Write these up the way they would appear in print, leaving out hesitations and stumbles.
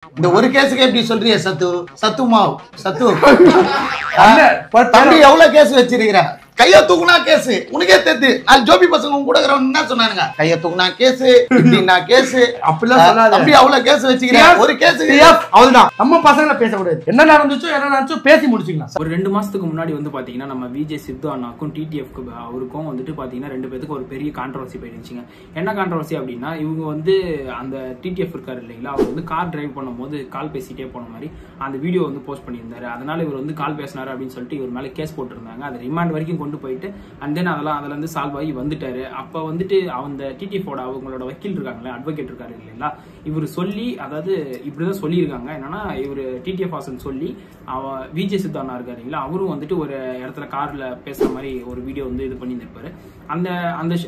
இந்த ஒரு கேஸுக்கு எப்படி சொல்றிய சத்து சத்து மாவு சத்து தம்பி எவ்வளவு கேஸ் வச்சிருக்கிற கைய தூக்குனா கேஸ் உனக்கே தெரியுது நான் ஜோபி பசங்க கூட என்ன சொன்னானுங்க கைய தூக்குனா கேஸ் இப்படின்னா கேஸ் அப்படிலாம் சொல்லாத தம்பி அவ்வளவு கேஸ் வச்சிருக்கேன் ஒரு கேஸ் அவ்வளவுதான் நம்ம பசங்களை பேசக்கூடாது என்ன நடந்துச்சோ பேசி முடிச்சுக்கலாம் ஒரு 2 மாசத்துக்கு முன்னாடி வந்து பாத்தீங்கன்னா நம்ம விஜய் சித்து அண்ணாக்கும் டிடிஎஃப்க்கு அவருக்கும் வந்துட்டு பாத்தீங்கன்னா 2 பேருக்கு ஒரு பெரிய கான்ட்ரவர்சி போயிருந்துச்சுங்க. என்ன கான்ட்ரவர்சி அப்படின்னா இவங்க வந்து அந்த டிடிஎஃப் இருக்காரு இல்லைங்களா அவர் வந்து கார் டிரைவ் பண்ணும்போது கால் பேசிட்டே போன மாதிரி அந்த வீடியோ வந்து போஸ்ட் பண்ணியிருந்தாரு. அதனால இவர் வந்து கால் பேசினாரு அப்படின்னு சொல்லிட்டு இவர் மேல கேஸ் போட்டிருந்தாங்க. அது ரிமாண்ட் வரைக்கும் கொண்டு போயிட்டு அண்ட் தென் அதுல இருந்து சால்வ் ஆகி வந்துட்டாரு. அப்ப வந்துட்டு அந்த டிடிஎஃப் அவங்களோட வக்கீல் இருக்காங்களே அட்வொகேட் இருக்காரு இல்லைங்களா இவர் சொல்லி அதாவது இப்படிதான் சொல்லியிருக்காங்க. என்னன்னா இவர் டிடிஎஃப் வாசன் சொல்லி விஜய் சித்து அண்ணா இருக்காரு இல்லைங்களா அவரும் வந்துட்டு ஒரு இடத்துல கார்ல பேசுற மாதிரி ஒரு வீடியோ வந்து இது பண்ணியிருப்பாரு.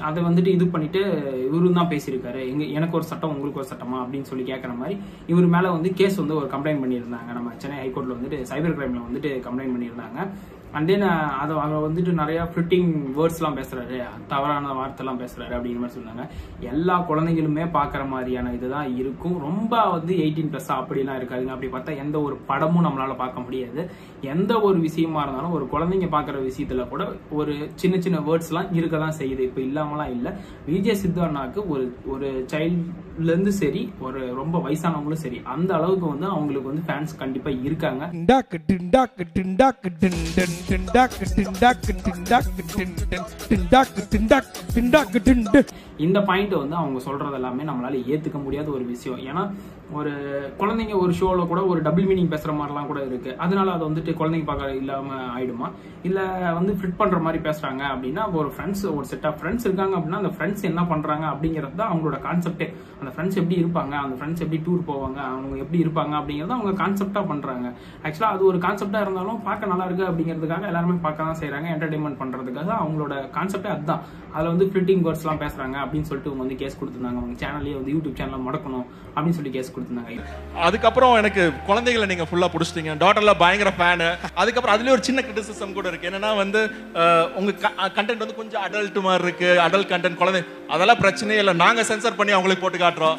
அதை வந்துட்டு இது பண்ணிட்டு இவரும் தான் பேசியிருக்காரு எனக்கு ஒரு சட்டம் உங்களுக்கு ஒரு சட்டமா அப்படின்னு சொல்லி கேட்கற மாதிரி இவர் மேல வந்து கேஸ் வந்து ஒரு கம்ப்ளைண்ட் பண்ணியிருந்தாங்க. நம்ம சென்னை ஹைகோர்ட்ல வந்துட்டு சைபர் கிரைம்ல வந்துட்டு கம்ப்ளைண்ட் பண்ணியிருந்தாங்க. அண்ட் தென் அதை அவங்க வந்துட்டு நிறைய ஃபிட்டிங் வேர்ட்ஸ் எல்லாம் பேசுறாரு தவறான வார்த்தை எல்லாம் பேசுறாரு அப்படிங்கிற மாதிரி சொன்னாங்க. எல்லா குழந்தைகளுமே பாக்குற மாதிரியான இதுதான் இருக்கும். ரொம்ப வந்து 18+ அப்படிலாம் இருக்காதுங்க. அப்படி பார்த்தா எந்த ஒரு படமும் நம்மளால பார்க்க முடியாது. எந்த ஒரு விஷயமா இருந்தாலும் ஒரு குழந்தைங்க பாக்குற விஷயத்துல கூட ஒரு சின்ன சின்ன வேர்ட்ஸ் எல்லாம் இருக்கதான் செய்யுது. இப்ப இல்லாமலாம் இல்ல. விஜய் சித்து அண்ணாக்கு ஒரு சைல்ட்ல இருந்து சரி ஒரு ரொம்ப வயசானவங்களும் சரி அந்த அளவுக்கு வந்து அவங்களுக்கு வந்து ஃபேன்ஸ் கண்டிப்பா இருக்காங்க. இந்த பாயிண்ட் வந்து அவங்க சொல்றது எல்லாமே நம்மளால ஏத்துக்க முடியாத ஒரு விஷயம். ஏன்னா ஒரு குழந்தைங்க ஒரு ஷோல கூட ஒரு டபுள் மீனிங் பேசுற மாதிரிலாம் கூட இருக்கு. அதனால அது வந்துட்டு குழந்தைங்க பார்க்க இல்லாம ஆயிடுமா? இல்ல வந்து ஃபிட் பண்ற மாதிரி பேசுறாங்க அப்படின்னா ஒரு ஃப்ரெண்ட்ஸ் ஒரு செட் ஆஃப் ஃப்ரெண்ட்ஸ் இருக்காங்க அப்படின்னா அந்த ஃப்ரெண்ட்ஸ் என்ன பண்றாங்க அப்படிங்கிறது தான் அவங்களோட கான்செப்டே. அந்த ஃப்ரெண்ட்ஸ் எப்படி இருப்பாங்க அந்த ஃப்ரெண்ட்ஸ் எப்படி டூர் போவாங்க அவங்க எப்படி இருப்பாங்க அப்படிங்கறத அவங்க கான்செப்டா பண்றாங்க. ஆக்சுவலா அது ஒரு கான்செப்டா இருந்தாலும் பார்க்க நல்லா இருக்கு அப்படிங்கிறதுக்காக எல்லாருமே பார்க்க தான் செய்யறாங்க. என்டர்டைன்மெண்ட் பண்றதுக்காக அவங்களோட கான்செப்டே அதுதான். அதுல வந்து ஃபிட்டிங் வேர்ட்ஸ் எல்லாம் பேசுறாங்க அப்படின்னு சொல்லிட்டு அவங்க வந்து கேஸ் கொடுத்திருந்தாங்க. அவங்க சேனல்லே வந்து யூடியூப் சேனல்ல முடக்கணும் அப்படின்னு சொல்லி கேஸ் கொடுத்திருந்தாங்க. அதுக்கப்புறம் எனக்கு குழந்தைகளை நீங்க ஃபுல்லா புடிச்சிட்டீங்க. டாட்டர்ல பயங்கர ஃபேன். அதுக்கப்புறம் அதுலயே ஒரு சின்ன கிரிட்டிசிசம் கூட இருக்கு. என்னன்னா வந்து உங்க கண்டென்ட் வந்து கொஞ்சம் அடல்ட் மாதிரி இருக்கு. அடல்ட் கண்டென்ட் குழந்தை அதெல்லாம் பிரச்சனையே இல்லை. நாங்க சென்சர் பண்ணி அவங்களுக்கு போட்டு காட்டுறோம்.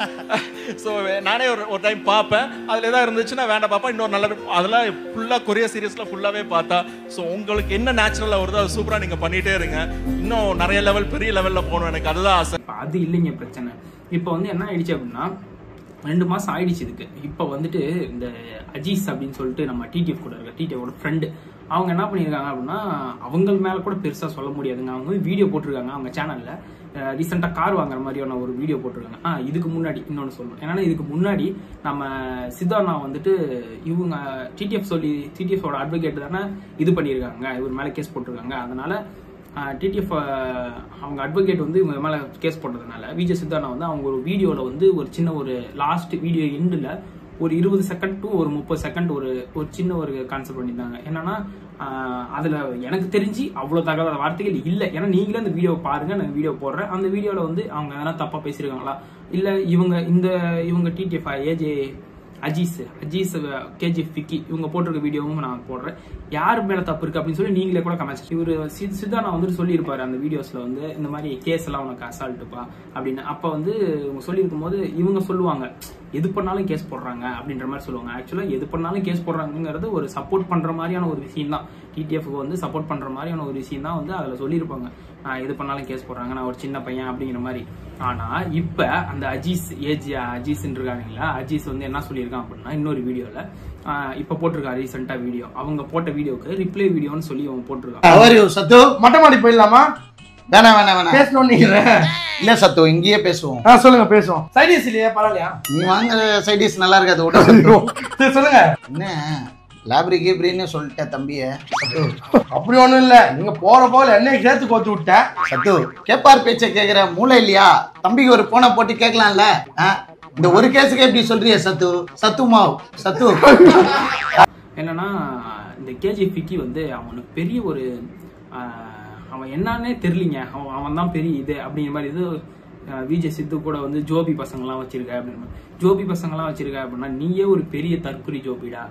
ஸோ நானே ஒரு டைம் பார்ப்பேன். அதுல ஏதாவது இருந்துச்சுன்னா வேண்டாம் பார்ப்பேன். இன்னொரு நல்ல அதெல்லாம் ஃபுல்லா கொரியா சீரியஸ்ல ஃபுல்லாவே பார்த்தா ஸோ உங்களுக்கு என்ன நேச்சுரலா வருதோ அது சூப்பரா நீங்க பண்ணிட்டே இருங்க. இன்னும் நிறைய லெவல் பெரிய லெவல்ல போகணும். எனக்கு அதுதான் ஆசை. அது இல்லைங்க பிரச்சனை. இப்போ வந்து என்ன ஆயிடுச்சு அப்படின்னா 2 மாசம் ஆயிடுச்சு இதுக்கு. இப்போ வந்துட்டு இந்த அஜீஸ் அப்படின்னு சொல்லிட்டு நம்ம டிடிஎஃப் கூட இருக்க டிடிஎஃப் ஃப்ரெண்டு அவங்க என்ன பண்ணியிருக்காங்க அப்படின்னா அவங்க மேல கூட பெருசா சொல்ல முடியாதுங்க. அவங்க வந்து வீடியோ போட்டிருக்காங்க அவங்க சேனல்ல. ரீசெண்டா கார் வாங்குற மாதிரியான ஒரு வீடியோ போட்டிருக்காங்க. இதுக்கு முன்னாடி இன்னொன்னு சொல்லணும். ஏன்னா இதுக்கு முன்னாடி நம்ம சித்தார்னா வந்துட்டு இவங்க டிடிஎஃப் அட்வொகேட் தானே இது பண்ணியிருக்காங்க. இவர் மேல கேஸ் போட்டிருக்காங்க. அதனால டிடிஎஃப் அவங்க அட்வொகேட் வந்து இவங்க மேல கேஸ் போட்டதுனால விஜய் சித்தார்னா வந்து அவங்க ஒரு வீடியோல வந்து ஒரு சின்ன ஒரு லாஸ்ட் வீடியோ எண்டுல ஒரு 20 செகண்ட் டு ஒரு 30 செகண்ட் ஒரு சின்ன ஒரு கான்செப்ட் பண்ணியிருந்தாங்க. என்னன்னா அதுல எனக்கு தெரிஞ்சு அவ்வளவு தகவல் வார்த்தைகள் இல்லை. ஏன்னா நீங்களே அந்த வீடியோ பாருங்க. நான் வீடியோ போடுறேன். அந்த வீடியோல வந்து அவங்க எதனா தப்பா பேசியிருக்காங்களா இல்ல இவங்க டிடிஎஃப் அஜீஸ் கேஜிஎஃப் விக்கி இவங்க போட்டிருக்க வீடியோவும் நான் போடுறேன். யாரு மேல தப்பு இருக்கு அப்படின்னு சொல்லி நீங்களே கூட கமெண்ட்ஸ். இவரு சித்தார்னா வந்துட்டு சொல்லியிருப்பாரு அந்த வீடியோஸ்ல வந்து இந்த மாதிரி கேஸ் எல்லாம் உனக்கு அசால்ட்டுப்பா அப்படின்னு. அப்ப வந்து இவங்க சொல்லியிருக்கும் போது இவங்க சொல்லுவாங்க எது பண்ணாலும் கேஸ் போடுறாங்க அப்படின்ற மாதிரி சொல்லுவாங்க. ஆக்சுவலா எது பண்ணாலும் கேஸ் போடுறாங்கிறது ஒரு சப்போர்ட் பண்ற மாதிரியான ஒரு விஷயம் தான். டிடிஎஃப்க்கு வந்து சப்போர்ட் பண்ற மாதிரியான ஒரு விஷயம் தான் வந்து அதுல சொல்லியிருப்பாங்க. எது பண்ணாலும் கேஸ் போடுறாங்க நான் ஒரு சின்ன பையன் அப்படிங்கிற மாதிரி. ஆனா இப்ப அந்த அஜீஸ் இருக்காங்களா அஜீஸ் வந்து என்ன சொல்லியிருக்கான் அப்படின்னா இன்னொரு வீடியோல இப்ப போட்டிருக்காரு ரீசெண்டா வீடியோ. அவங்க போட்ட வீடியோக்கு ரிப்ளை வீடியோன்னு சொல்லி அவங்க போட்டிருக்காங்க. சத்து மொட்டை மாடி போயிடலாமா? வேணாம் பேசணும். இல்ல சத்து இங்கேயே பேசுவோம். சொல்லுங்க பேசுவோம். சைடிஸ் இல்லையா பரவாயில்லையா? நீ வாங்குற சைடிஸ் நல்லா இருக்காது. சொல்லுங்க என்ன லாப்ரி கீப்ரின்னு சொல்லிட்டேன் தம்பிய. அப்படி ஒண்ணும் இல்ல. நீங்க போல என்ன சேர்த்து கோத்து விட்ட சத்து கேப்பார் பேச்ச கேக்குற மூளை இல்லையா? தம்பிக்கு ஒரு போனை போட்டு கேட்கலாம்ல. இந்த ஒரு கேஸுக்கு எப்படி சொல்றிய சத்து சத்து மாவு சத்து என்னன்னா இந்த கேஜிஎஃப் விக்கி வந்து அவனுக்கு பெரிய ஒரு அவன் என்னன்னே தெரியலீங்க. அவன் தான் பெரிய இது அப்படிங்கிற மாதிரி. இது விஜய் சித்து கூட வந்து ஜோபி பசங்கெல்லாம் வச்சிருக்க அப்படின்னு. ஜோபி பசங்கெல்லாம் வச்சிருக்க அப்படின்னா நீயே ஒரு பெரிய தற்குறி ஜோபிடா.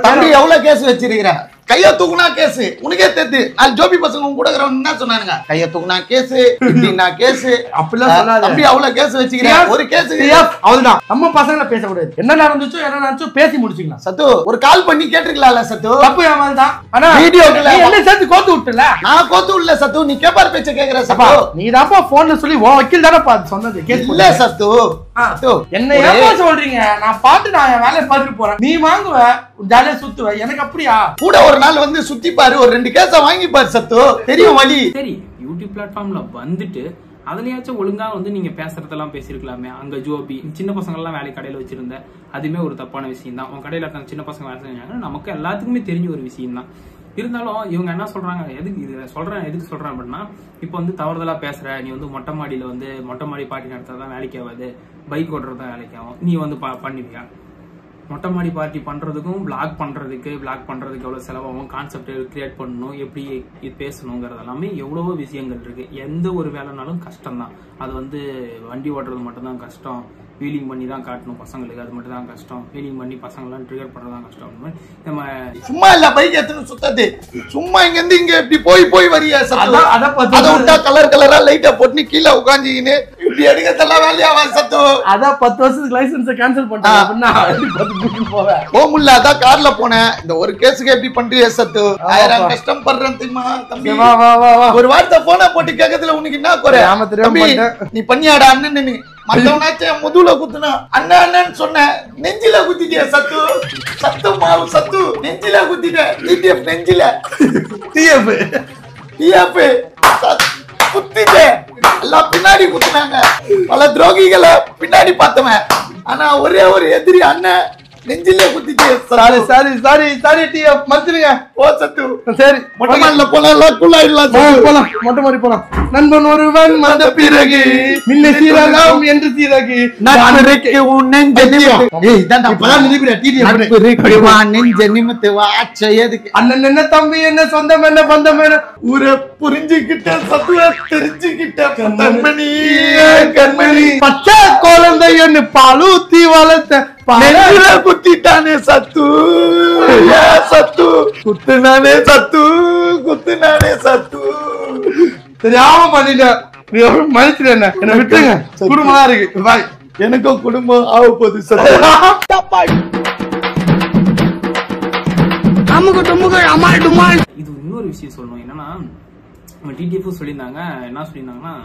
தம்பி எவ்வளவு கேஸ் வச்சிருக்கிற கைய தூக்குனா கேஸ். உனக்கே தெரியுது. நான் ஜோபி பசங்க உங்க கூட இருக்கிறவங்க என்ன சொன்னானுங்க? கைய தூக்குனா கேஸ், இப்படின்னா கேஸ். அப்படிலாம் சொல்லாத. தம்பி அவ்வளவு கேஸ் வச்சுக்கிறேன். ஒரு கேஸ் அவ்வளவுதான். நம்ம பசங்களை பேசக்கூடாது. என்ன நடந்துச்சோ பேசி முடிச்சுக்கலாம். சத்து ஒரு கால் பண்ணி கேட்டிருக்கலாம்ல சத்து? தப்பு ஏமாதான். ஆனா வீடியோக்குள்ள என்ன சேர்த்து கோத்து விட்டுல? நான் கோத்து விடல சத்து. நீ கேப்பார் பேச்ச கேக்குற சத்து. நீ தான்ப்பா போன்ல சொல்லி உன் வக்கீல் தானே சொன்னது. இல்ல சத்து. என்ன ஏமா சொல்றீங்க? நான் என் வேலையை பார்த்துட்டு போறேன். நீ வாங்குவ, ஜாலியா சுத்துவ. எனக்கு அப்படியா? கூட ஒரு நாள் வந்து சுத்தி பாரு, ஒரு 2 கேஸ வாங்கி பாரு சத்து. தெரியும் வழி. சரி, யூடியூப் பிளாட்ஃபார்ம்ல வந்துட்டு அதுலயாச்சும் ஒழுங்கா வந்து நீங்க பேசுறதெல்லாம் பேசிருக்கலாமே. அங்க ஜோபி சின்ன பசங்க எல்லாம் வேலை கடையில வச்சிருந்த, அதுமே ஒரு தப்பான விஷயம் தான். உன் கடையில சின்ன பசங்க வேலை செஞ்சாங்க, நமக்கு எல்லாத்துக்குமே தெரிஞ்ச ஒரு விஷயம் தான். இருந்தாலும் இவங்க என்ன சொல்றாங்க, எதுக்கு சொல்றேன் அப்படின்னா, இப்ப வந்து தவறுதலா பேசுற, நீ வந்து மொட்டை மாடி பார்ட்டி நடத்தாதான் வேலைக்கு ஆகாது, பைக் ஓட்டுறதுதான் வேலைக்கு ஆகும், நீ வந்து பண்ணுவியா? மொட்டை மாடி பார்ட்டி பண்றதுக்கும் பிளாக் பண்றதுக்கு எவ்வளவு செலவாகும், கான்செப்ட் கிரியேட் பண்ணணும், எப்படி பேசணுங்கிறது எல்லாமே எவ்வளவோ விஷயங்கள் இருக்கு. எந்த ஒரு வேலைனாலும் கஷ்டம் தான். அது வந்து வண்டி ஓட்டுறது மட்டும்தான் கஷ்டம், வீலிங் பண்ணி தான் காட்டணும் பசங்களுக்கு, அது மட்டும் தான் கஷ்டம், வீலிங் பண்ணி பசங்களாம் ட்ரிகர் பண்றதுதான் கஷ்டம். நம்ம சும்மா இல்ல பைக் எடுத்து சுத்தது, சும்மா இங்க இருந்து இங்க இப்படி போய் வரியா? அதை விட்டா கலரா லைட்டா போட்டு கீழே உட்காந்துக்கின்னு இப்படி எடுக்கிறதெல்லாம் வேலையாவா சத்து? அதான் 10 வருஷத்துக்கு லைசன்ஸ் கேன்சல் பண்ணிட்டேன். போமுல்ல, அதான் கார்ல போனேன். இந்த ஒரு கேஸுக்கு எப்படி பண்றிய சத்து? 1000 கஷ்டம் பண்றேன் தெரியுமா தம்பி? ஒரு வார்த்தை போன போட்டு கேட்கறதுல உனக்கு என்ன குறை? நீ பண்ணியாடா அண்ணன், மத்தவனாச்சும் முதுகுல குத்துனா அண்ணன் சொன்ன, நெஞ்சில குத்திட்டிய சத்து. சத்து நெஞ்சில குத்திட்ட. டிடிஎஃப் நெஞ்சில, டிஎஃப் குத்திட்டே. எல்லாம் பின்னாடி குத்துனாங்க, பல துரோகிகளை பின்னாடி பார்த்தவன். ஆனா ஒரே ஒரு எதிரி அண்ணன் நெஞ்சிலே குத்திட்டே. சாரி டிஎஃப் மன்னிச்சிடுங்க. ஓ சத்து. சரி, மொட்டை மாடில போலாம், குள்ளாயிடலாம், போலாம், மொட்டை மாடி போலாம். நண்பன் ஒருவன் வந்த பிறகு மின்ன சீரகம் என்று சீரகு நட்புக்கு உன் நெஞ்ச நிமித்து வாச்ச எதுக்கு? அண்ணன் என்ன, தம்பி என்ன, சொந்தம் என்ன, பந்தம் என்ன, ஊரை புரிஞ்சுக்கிட்ட சத்துவ தெரிஞ்சுக்கிட்ட கண்மணி பச்சை குழந்தை என்று பாலூத்தி வளர்த்த குத்திட்டானே சத்து. குத்துனானே சத்து. தெரியாம பண்ணிட்டேன். மனுஷன் என்ன விட்டுங்க. குடும்பம் இருக்கு. பாய். எனக்கும் குடும்பம் ஆக போகுது சத்து. இது இன்னொரு விஷயம் சொல்லணும். என்னன்னா, டிடிஎஃப் சொல்லியிருந்தாங்க, என்ன சொல்லியிருந்தாங்கன்னா,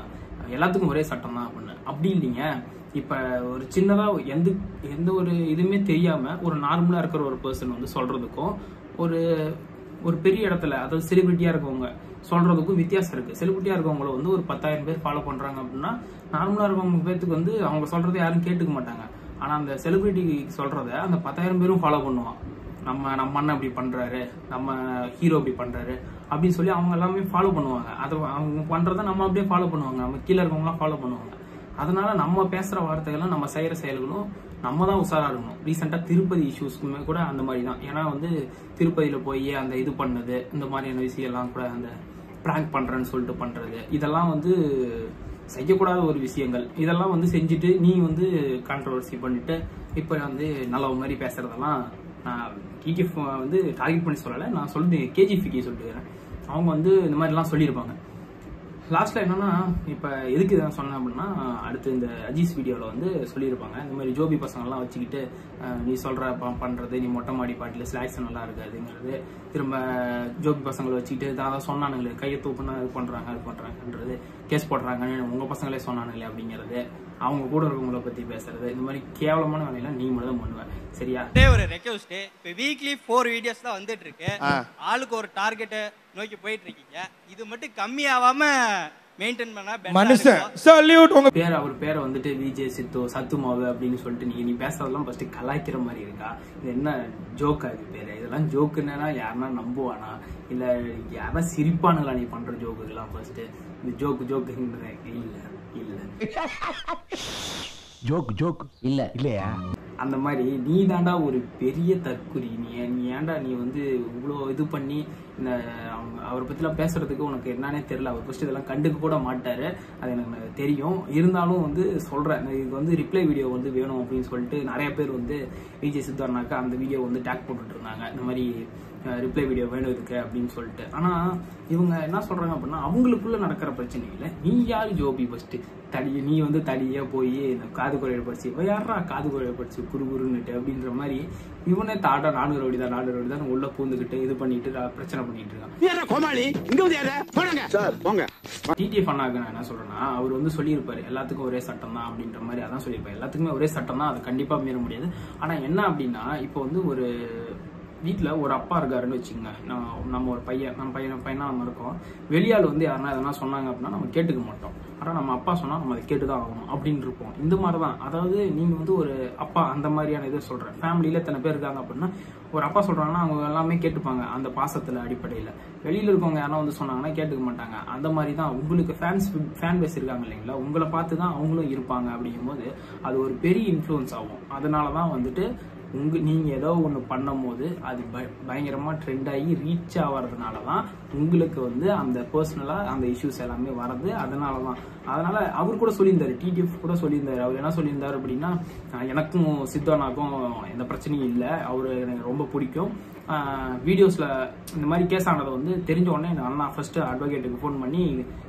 எல்லாத்துக்கும் ஒரே சட்டம் தான் அப்படின்னு. அப்படி இல்லைங்க. இப்ப ஒரு சின்னதா எந்த ஒரு இதுவுமே தெரியாம ஒரு நார்மலா இருக்கிற ஒரு பர்சன் வந்து சொல்றதுக்கும், ஒரு பெரிய இடத்துல, அதாவது செலிபிரிட்டியா இருக்கவங்க சொல்றதுக்கும் வித்தியாசம் இருக்கு. செலிபிரிட்டியா இருக்கவங்கள வந்து ஒரு 10,000 பேர் ஃபாலோ பண்றாங்க அப்படின்னா, நார்மலா இருக்கவங்க பேருக்கு வந்து அவங்க சொல்றதை யாரும் கேட்டுக்க மாட்டாங்க. ஆனா அந்த செலிபிரிட்டி சொல்றத அந்த 10,000 பேரும் ஃபாலோ பண்ணுவான். நம்ம அண்ணன் இப்படி பண்றாரு, நம்ம ஹீரோ இப்படி பண்றாரு அப்படின்னு சொல்லி அவங்க எல்லாமே ஃபாலோ பண்ணுவாங்க. அதை அவங்க பண்றதை நம்ம அப்படியே ஃபாலோ பண்ணுவாங்க, நம்ம கீழே இருக்கவங்களாம் ஃபாலோ பண்ணுவாங்க. அதனால நம்ம பேசுற வார்த்தைகளும் நம்ம செய்யற செயல்களும் நம்ம தான் உஷாரா இருக்கணும். ரீசெண்டா திருப்பதி இஷ்யூஸ்க்குமே கூட அந்த மாதிரி தான். ஏன்னா வந்து திருப்பதியில போய் அந்த இது பண்ணது, இந்த மாதிரியான விஷயம் எல்லாம் கூட, அந்த பிராங்க் பண்றேன்னு சொல்லிட்டு பண்றது, இதெல்லாம் வந்து செய்யக்கூடாத ஒரு விஷயங்கள். இதெல்லாம் வந்து செஞ்சுட்டு நீ வந்து கான்ட்ரவர்சி பண்ணிட்டு இப்ப வந்து நல்ல மாதிரி பேசுறதெல்லாம் நான் டிடிஎஃப் வந்து டார்கெட் பண்ணி சொல்லலை, நான் சொல்லிட்டு கேஜிஃபிக்கு சொல்லிட்டு வரேன். அவங்க வந்து இந்த மாதிரிலாம் சொல்லியிருப்பாங்க. லாஸ்ட்ல என்னன்னா, இப்ப எதுக்கு இதை சொன்னேன் அப்படின்னா, அடுத்து இந்த அஜீஸ் வீடியோல வந்து சொல்லியிருப்பாங்க, இந்த மாதிரி ஜோபி பசங்கள்லாம் வச்சுக்கிட்டு நீ சொல்ற பண்றது, நீ மொட்டை மாடி பாட்டில ஸ்லாக்ஸ் நல்லா இருக்காதுங்கிறது, திரும்ப ஜோபி பசங்களை வச்சுக்கிட்டு அதான் சொன்னானுங்களே, கையை தூக்குனா இது பண்றாங்கன்றது, கேஸ் போடுறாங்கன்னு உங்க பசங்களே சொன்னானுங்களே அப்படிங்கிறது, அவங்க கூட இருக்கவங்கள பத்தி பேசுறது, இந்த மாதிரி கேவலமான வேலையெல்லாம் நீ மட்டும் தான் பண்ணுவேன். சரியா? ஒரு ரெக்வெஸ்ட், இப்ப வீக்லி 4 வீடியோஸ் தான் வந்துட்டு இருக்கு. ஆளுக்கு ஒரு டார்கெட் நோக்கி போயிட்டு இருக்கீங்க. இது மட்டும் கம்மியாவாம மெயின்டைன் பண்ணா மனுஷன் சல்யூட். உங்க அவர் பேரை வந்துட்டு விஜய் சத்துமாவு அப்படின்னு சொல்லிட்டு நீ பேசுறதெல்லாம் ஃபர்ஸ்ட் கலாய்க்கிற மாதிரி இருக்கா? இது என்ன ஜோக்கா? இது பேரு இதெல்லாம் ஜோக்குன்னா யாருன்னா நம்புவானா? இல்ல யாரா சிரிப்பானுங்களா நீ பண்ற ஜோக்குலாம்? ஃபர்ஸ்ட் இந்த ஜோக்கு இல்ல ஜோக் இல்லையா? அந்த மாதிரி நீ தாண்டா ஒரு பெரிய தற்குறி. நீ ஏன்டா நீ வந்து இவ்வளோ இது பண்ணி இந்த அவரை பற்றிலாம் பேசுறதுக்கு உனக்கு என்னன்னே தெரியல. அவர் ஃபர்ஸ்ட் இதெல்லாம் கண்டுக்க கூட மாட்டாரு, அது எனக்கு தெரியும். இருந்தாலும் வந்து சொல்கிறேன், இதுக்கு வந்து ரிப்ளை வீடியோ வந்து வேணும் அப்படின்னு சொல்லிட்டு நிறைய பேர் வந்து விஜய் சித்தார்னாக்கா அந்த வீடியோ வந்து டேக் போட்டுட்டு இருந்தாங்க. இந்த மாதிரி ரிப்ளை வீடியோ வேணும் இதுக்கு அப்படின்னு சொல்லிட்டு. ஆனா இவங்க என்ன சொல்றாங்க அப்படின்னா, அவங்களுக்குள்ள நடக்கிற பிரச்சனைகளை நீ யாரு ஜோபி ஃபர்ஸ்ட் தடிய நீ வந்து தடியா போய் இந்த காது குறைய படிச்சு இவ யாரா காது குறைய படிச்சு குறுகுறுன்னுட்டு அப்படின்ற மாதிரி இவனே தாட்டா 400 கோடி தான் உள்ள பூந்துக்கிட்டு இது பண்ணிட்டு பிரச்சனை பண்ணிட்டு இருக்கான். டிடிஎஃப் அண்ணாக்கு நான் என்ன சொல்றேன்னா, அவர் வந்து சொல்லியிருப்பாரு எல்லாத்துக்கும் ஒரே சட்டம் தான் அப்படின்ற மாதிரி. அதான் சொல்லியிருப்பாரு எல்லாத்துக்குமே ஒரே சட்டம் தான், அது கண்டிப்பா மீற முடியாது. ஆனா என்ன அப்படின்னா, இப்போ வந்து ஒரு வீட்டுல ஒரு அப்பா இருக்காருன்னு வச்சுக்கோங்க, நம்ம ஒரு பையனா நம்ம இருக்கோம். வெளியால் வந்து யாருன்னா எதனா சொன்னாங்க அப்படின்னா நம்ம கேட்டுக்க மாட்டோம். ஆனா நம்ம அப்பா சொன்னா நம்ம அதை கேட்டுதான் ஆகணும் அப்படின்னு இருப்போம். இந்த மாதிரிதான், அதாவது நீங்க வந்து ஒரு அப்பா அந்த மாதிரியான இதை சொல்றேன். ஃபேமிலியில எத்தனை பேர் இருக்காங்க அப்படின்னா, ஒரு அப்பா சொல்றாங்கன்னா அவங்க எல்லாமே கேட்டுப்பாங்க அந்த பாசத்துல அடிப்படையில. வெளியில இருக்கவங்க யாரும் வந்து சொன்னாங்கன்னா கேட்டுக்க மாட்டாங்க. அந்த மாதிரி தான் உங்களுக்கு ஃபேன் பேஸ் இருக்காங்க இல்லைங்களா, உங்களை பார்த்து தான் அவங்களும் இருப்பாங்க. அப்படிங்கும்போது அது ஒரு பெரிய இன்ஃப்ளூயன்ஸ் ஆகும். அதனாலதான் வந்துட்டு நீங்க ஏதோ ஒண்ணு பண்ணும் போது அது பயங்கரமா ட்ரெண்ட் ஆகி ரீச் ஆகிறதுனாலதான் உங்களுக்கு வந்து அந்த பர்சனலா அந்த இஷ்யூஸ் எல்லாமே வர்றது. அதனால அவர் கூட சொல்லியிருந்தாரு, டிடிஎஃப் கூட சொல்லியிருந்தாரு. அவர் என்ன சொல்லியிருந்தாரு அப்படின்னா, எனக்கும் சித்தானாக்கும் எந்த பிரச்சனையும் இல்லை, அவரு எனக்கு ரொம்ப பிடிக்கும். வீடியோஸ்ல இந்த மாதிரி கேஸ் ஆனதை வந்து தெரிஞ்ச உடனே நான் ஃபர்ஸ்ட் அட்வொகேட்டுக்கு ஃபோன் பண்ணி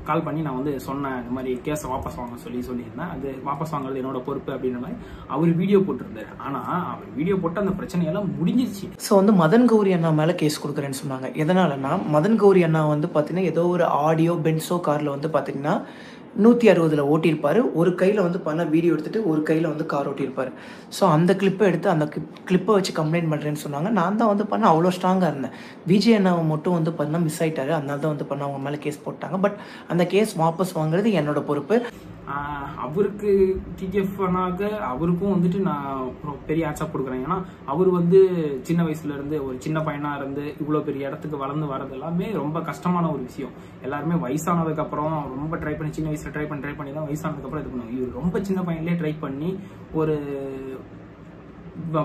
கால் பண்ணி நான் வந்து சொன்னேன், இந்த மாதிரி கேஸை வாபஸ் வாங்க சொல்லியிருந்தேன். அது வாபஸ் வாங்குறது என்னோட பொறுப்பு அப்படின்ற மாதிரி அவர் வீடியோ போட்டிருந்தாரு. ஆனா அவர் வீடியோ போட்டு அந்த பிரச்சனையெல்லாம் முடிஞ்சிருச்சு. ஸோ வந்து மதன் கௌரி அண்ணா மேலே கேஸ் கொடுக்குறேன்னு சொன்னாங்க. எதனாலன்னா, மதன் கௌரி அண்ணா வந்து பார்த்தீங்கன்னா ஏதோ ஒரு ஆடியோ பென்சோ காரில் வந்து பார்த்தீங்கன்னா 160 ஓட்டியிருப்பார். ஒரு கையில் வந்து பண்ண வீடியோ எடுத்துகிட்டு ஒரு கையில் வந்து கார் ஓட்டியிருப்பார். ஸோ அந்த கிளிப்பை எடுத்து அந்த கிளிப்பை வச்சு கம்ப்ளைண்ட் பண்ணுறேன்னு சொன்னாங்க. நான் தான் வந்து பண்ண அவ்வளோ ஸ்ட்ராங்காக இருந்தேன். விஜய் அண்ணாவை மட்டும் வந்து பண்ணால் மிஸ் ஆகிட்டாரு, அதனால தான் வந்து பண்ண அவங்க மேலே கேஸ் போட்டாங்க. பட் அந்த கேஸ் வாபஸ் வாங்குறது என்னோட பொறுப்பு. அவருக்கு டிடிஎஃப் அண்ணாக்கு அவருக்கும் வந்துட்டு நான் பெரிய ஆட்சாப் கொடுக்குறேன். ஏன்னா அவர் வந்து சின்ன வயசுல இருந்து ஒரு சின்ன பையனா இருந்து இவ்வளவு பெரிய இடத்துக்கு வளர்ந்து வர்றது எல்லாமே ரொம்ப கஷ்டமான ஒரு விஷயம். எல்லாருமே வயசானதுக்கு அப்புறம் ரொம்ப ட்ரை பண்ணி சின்ன வயசுல ட்ரை பண்ணி தான் வயசானதுக்கு அப்புறம் இது பண்ணுவாங்க. இவர் ரொம்ப சின்ன பையன்லேயே ட்ரை பண்ணி ஒரு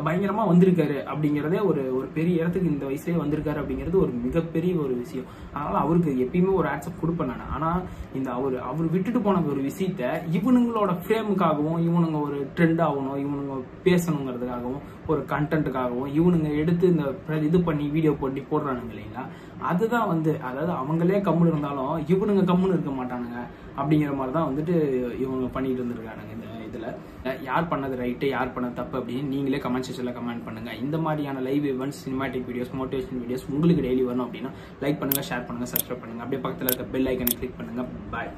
பயங்கரமா வந்திருக்காரு அப்படிங்கறதே ஒரு பெரிய இடத்துக்கு இந்த வயசுலயே வந்திருக்காரு அப்படிங்கிறது ஒரு மிகப்பெரிய ஒரு விஷயம். அதனால அவருக்கு எப்பயுமே ஒரு ஆட்சப் கொடுப்பேன் நான். ஆனா இந்த அவர் விட்டுட்டு போன ஒரு விஷயத்த இவனுங்களோட ஃப்ரேமுக்காகவும், இவனுங்க ஒரு ட்ரெண்ட் ஆகணும், இவனுங்க பேசணுங்கிறதுக்காகவும், ஒரு கண்டென்ட்டுக்காகவும் இவனுங்க எடுத்து இந்த இது பண்ணி வீடியோ போட்டு போடுறானுங்க இல்லைங்களா, அதுதான் வந்து அதாவது அவங்களே கம்முன்னு இருந்தாலும் இவனுங்க கம்முன்னு இருக்க மாட்டானுங்க அப்படிங்கிற மாதிரிதான் வந்துட்டு இவங்க பண்ணிட்டு இருந்திருக்கானுங்க. இந்த இதுல யார் பண்ணது ரைட்டு, யார் பண்ணது தப்பு அப்படின்னு நீங்களே கமெண்ட் செக்ஷன்ல கமெண்ட் பண்ணுங்க. இந்த மாதிரியான live events, cinematic videos, motivation videos உங்களுக்கு டெய்லி வரணும் அப்படின்னா லைக் பண்ணுங்க, ஷேர் பண்ணுங்க, சப்ஸ்கிரைப் பண்ணுங்க. அப்படியே பக்கத்துல இருக்க பெல் ஐக்கனை கிளிக் பண்ணுங்க. பாய்.